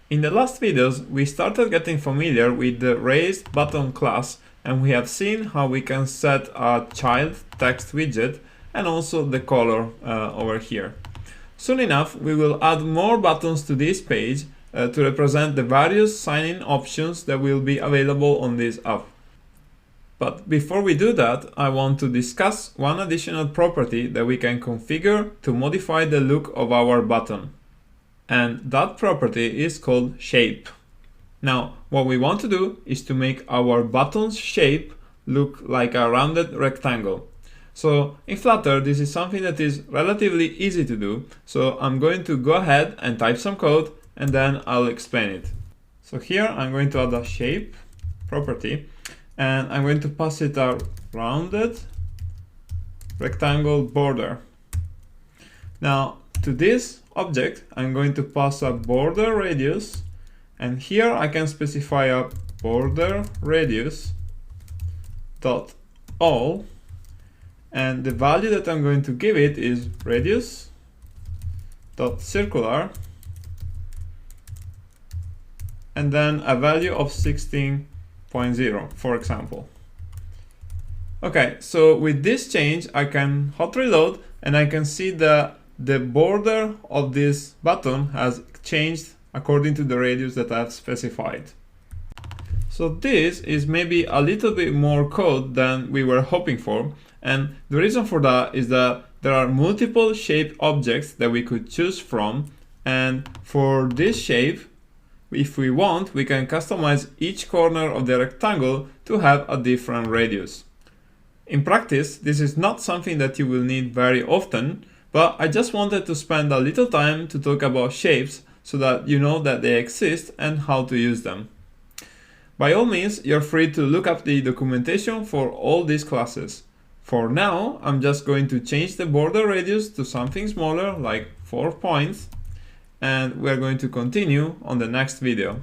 In the last videos, we started getting familiar with the raised button class, and we have seen how we can set a child text widget and also the color over here. Soon enough, we will add more buttons to this page to represent the various sign-in options that will be available on this app. But before we do that, I want to discuss one additional property that we can configure to modify the look of our button. And that property is called shape. Now, what we want to do is to make our button's shape look like a rounded rectangle. So in Flutter, this is something that is relatively easy to do. So I'm going to go ahead and type some code and then I'll explain it. So here I'm going to add a shape property and I'm going to pass it a rounded rectangle border. Now to this object, I'm going to pass a border radius, and here I can specify a border radius dot all, and the value that I'm going to give it is radius dot circular, and then a value of 16.0, for example. Okay, so with this change, I can hot reload and I can see that the border of this button has changed according to the radius that I've specified. So this is maybe a little bit more code than we were hoping for, and the reason for that is that there are multiple shape objects that we could choose from, and for this shape, if we want, we can customize each corner of the rectangle to have a different radius. In practice, this is not something that you will need very often, but I just wanted to spend a little time to talk about shapes so that you know that they exist and how to use them. By all means, you're free to look up the documentation for all these classes. For now, I'm just going to change the border radius to something smaller, like 4 points, and we're going to continue on the next video.